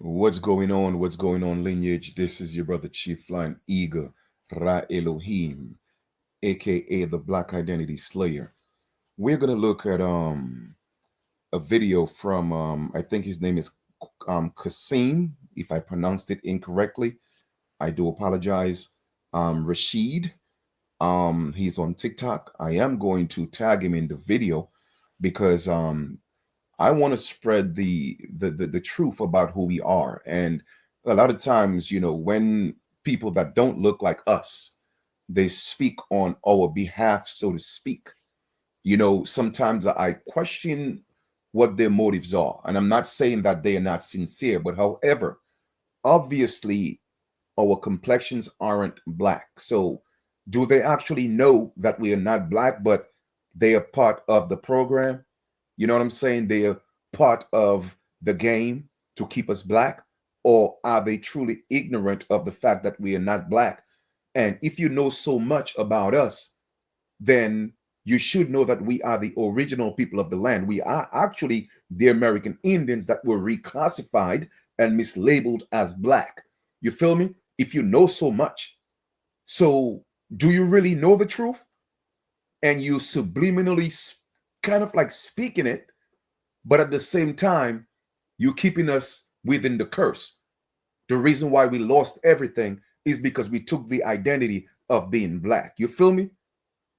What's going on? What's going on, lineage? This is your brother Chief Flying Eagle Ra Elohim, aka the Black Identity Slayer. We're gonna look at a video from I think his name is Kasim. If I pronounced it incorrectly, I do apologize. Rashid. He's on TikTok. I am going to tag him in the video because I want to spread the truth about who we are. And a lot of times, when people that don't look like us, they speak on our behalf, so to speak. Sometimes I question what their motives are. And I'm not saying that they are not sincere, but however, obviously our complexions aren't black. So do they actually know that we are not black, but they are part of the program? You know what I'm saying? They are part of the game to keep us black, or are they truly ignorant of the fact that we are not black? And if you know so much about us, then you should know that we are the original people of the land. We are actually the American Indians that were reclassified and mislabeled as black. You feel me? If you know so much. So, do you really know the truth? And you subliminally kind of like speaking it, but at the same time, you keeping us within the curse. The reason why we lost everything is because we took the identity of being black. You feel me?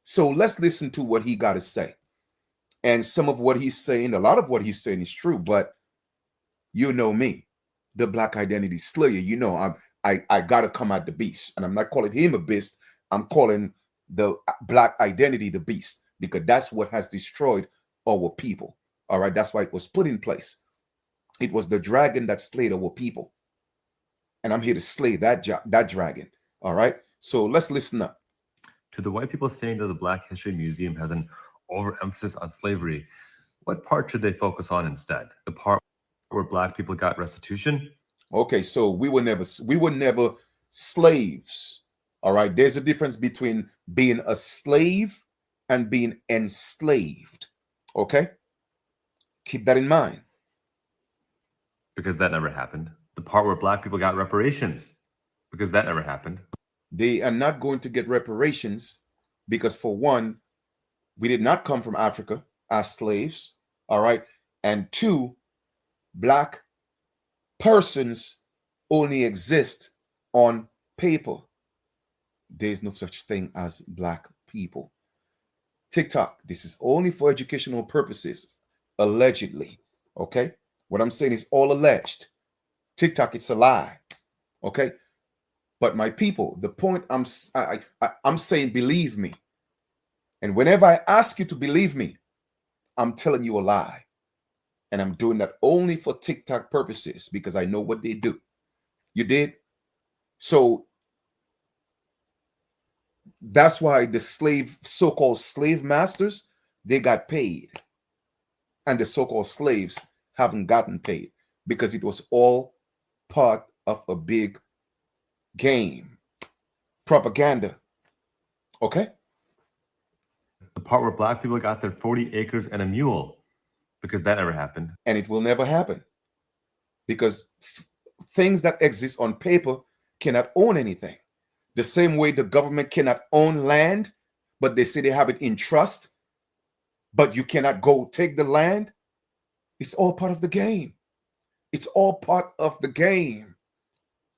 So let's listen to what he got to say. And some of what he's saying, a lot of what he's saying is true, but you know me, the Black Identity Slayer. I gotta come at the beast. And I'm not calling him a beast. I'm calling the Black Identity the beast, because that's what has destroyed our people. All right, that's why it was put in place. It was the dragon that slayed our people, and I'm here to slay that dragon. All right, so let's listen up. To the white people saying that the Black History Museum has an overemphasis on slavery, what part should they focus on instead? The part where Black people got restitution? Okay, so we were never slaves. All right, there's a difference between being a slave and being enslaved. Okay, keep that in mind. Because that never happened. The part where Black people got reparations? Because that never happened. They are not going to get reparations because, for one, we did not come from Africa as slaves. All right, and two, black persons only exist on paper. There's no such thing as black people. TikTok, this is only for educational purposes, allegedly. Okay, what I'm saying is all alleged. TikTok, it's a lie. Okay, but my people, the point I'm saying, believe me. And whenever I ask you to believe me, I'm telling you a lie. And I'm doing that only for TikTok purposes because I know what they do. You did? So that's why the so-called slave masters, they got paid. And the so-called slaves haven't gotten paid because it was all part of a big game. Propaganda. Okay? The part where Black people got their 40 acres and a mule? Because that never happened. And it will never happen because things that exist on paper cannot own anything. The same way the government cannot own land, but they say they have it in trust, but you cannot go take the land. It's all part of the game. It's all part of the game.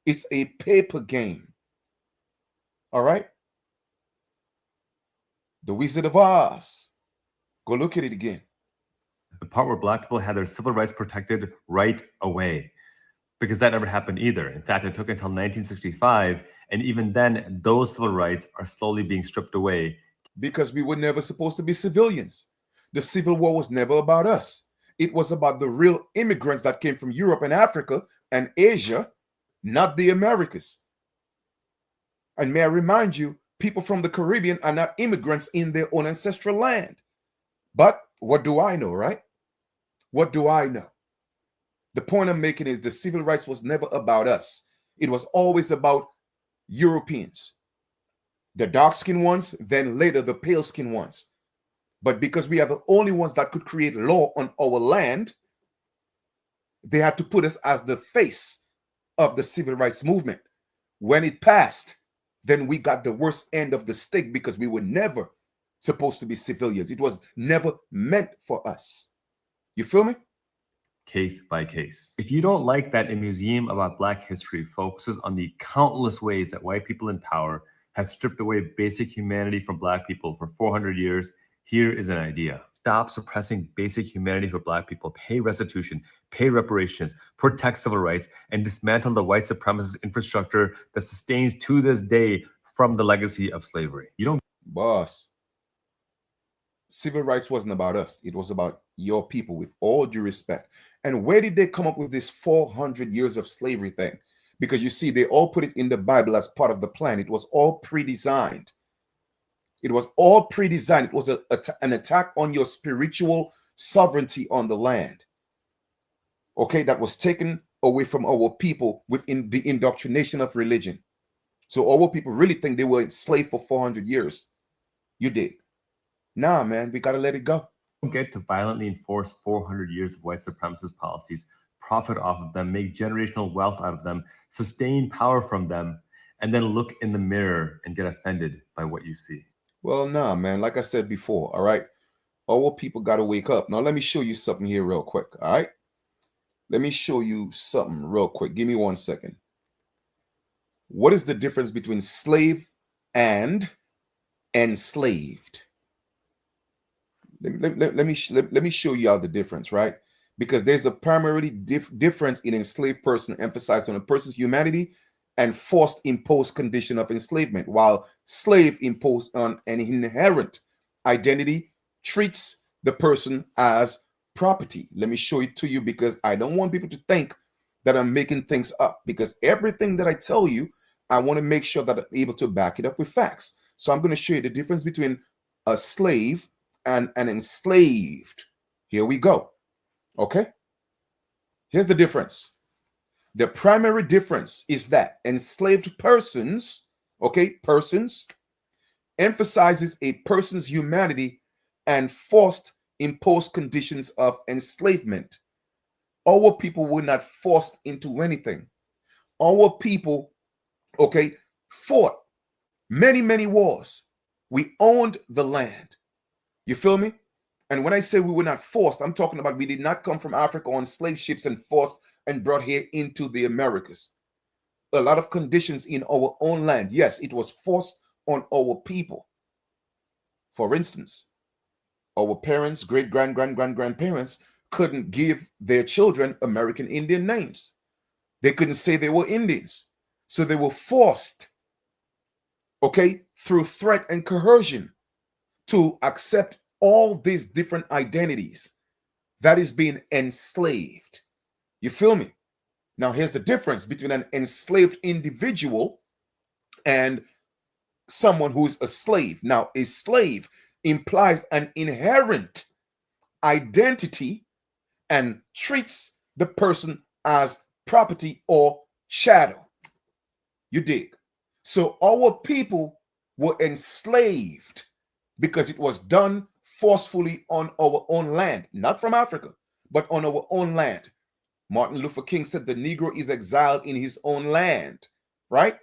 It's a paper game. All right? The Wizard of Oz. Go look at it again. The part where Black people had their civil rights protected right away. Because that never happened either. In fact, it took until 1965, and even then, those civil rights are slowly being stripped away. Because we were never supposed to be civilians. The Civil War was never about us. It was about the real immigrants that came from Europe and Africa and Asia, not the Americas. And may I remind you, people from the Caribbean are not immigrants in their own ancestral land. But what do I know, right? What do I know? The point I'm making is the civil rights was never about us. It was always about Europeans, the dark-skinned ones, then later the pale-skinned ones. But because we are the only ones that could create law on our land, They had to put us as the face of the civil rights movement. When it passed, then we got the worst end of the stick because we were never supposed to be civilians. It was never meant for us. You feel me? Case by case. If you don't like that a museum about Black history focuses on the countless ways that white people in power have stripped away basic humanity from Black people for 400 years, here is an idea. Stop suppressing basic humanity for Black people, pay restitution, pay reparations, protect civil rights, and dismantle the white supremacist infrastructure that sustains to this day from the legacy of slavery. You don't Boss, civil rights wasn't about us. It was about your people, with all due respect. And where did they come up with this 400 years of slavery thing? Because you see, they all put it in the Bible as part of the plan. It was all pre-designed. It was all pre-designed. It was an attack on your spiritual sovereignty on the land. Okay, that was taken away from our people within the indoctrination of religion. So our people really think they were enslaved for 400 years. You dig? Nah, man, we gotta let it go. get to violently enforce 400 years of white supremacist policies, profit off of them, make generational wealth out of them, sustain power from them, and then look in the mirror and get offended by what you see. Well, nah, man, like I said before, all right, our people gotta wake up. Now, let me show you something here real quick, all right? Let me show you something real quick. Give me 1 second. What is the difference between slave and enslaved? Let me show you all the difference, right? Because there's a primarily difference in enslaved person emphasized on a person's humanity and forced imposed condition of enslavement, while slave imposed on an inherent identity treats the person as property. Let me show it to you because I don't want people to think that I'm making things up, because everything that I tell you, I want to make sure that I'm able to back it up with facts. So I'm going to show you the difference between a slave and an enslaved. Here we go. Okay? Here's the difference. The primary difference is that enslaved persons, okay, persons, emphasizes a person's humanity and forced imposed conditions of enslavement. Our people were not forced into anything. Our people, okay, fought many wars. We owned the land. You feel me? And when I say we were not forced, I'm talking about we did not come from Africa on slave ships and forced and brought here into the Americas. A lot of conditions in our own land. Yes, it was forced on our people. For instance, our parents, grandparents couldn't give their children American Indian names. They couldn't say they were Indians. So they were forced, okay, through threat and coercion to accept all these different identities. That is being enslaved. You feel me? Now, here's the difference between an enslaved individual and someone who's a slave. Now, a slave implies an inherent identity and treats the person as property or shadow. You dig? So our people were enslaved because it was done forcefully on our own land, not from Africa, but on our own land. Martin Luther King said the Negro is exiled in his own land, right?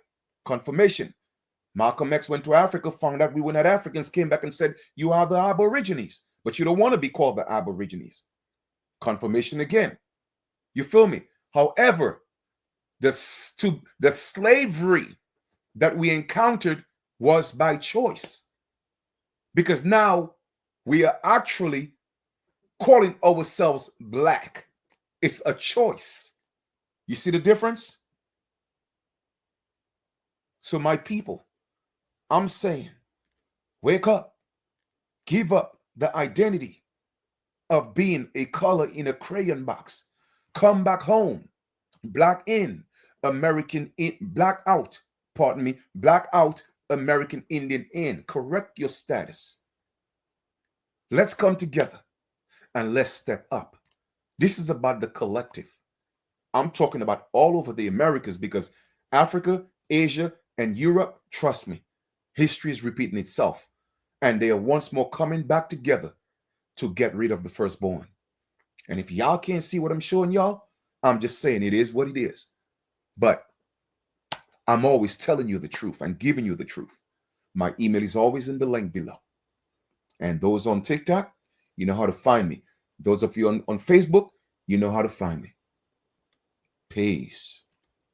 Confirmation. Malcolm X went to Africa, found out we were not Africans, came back and said, you are the Aborigines, but you don't want to be called the Aborigines. Confirmation again. You feel me? However, the slavery that we encountered was by choice, because now we are actually calling ourselves Black. It's a choice. You see the difference? So my people, I'm saying, wake up, give up the identity of being a color in a crayon box. Come back home. Black in, American in, black out, pardon me, black out, American Indian in. Correct your status. Let's come together and let's step up. This is about the collective. I'm talking about all over the Americas, because Africa, Asia, and Europe, trust me, history is repeating itself. And they are once more coming back together to get rid of the firstborn. And if y'all can't see what I'm showing y'all, I'm just saying it is what it is. But I'm always telling you the truth and giving you the truth. My email is always in the link below. And those on TikTok, you know how to find me. Those of you on Facebook, you know how to find me. Peace.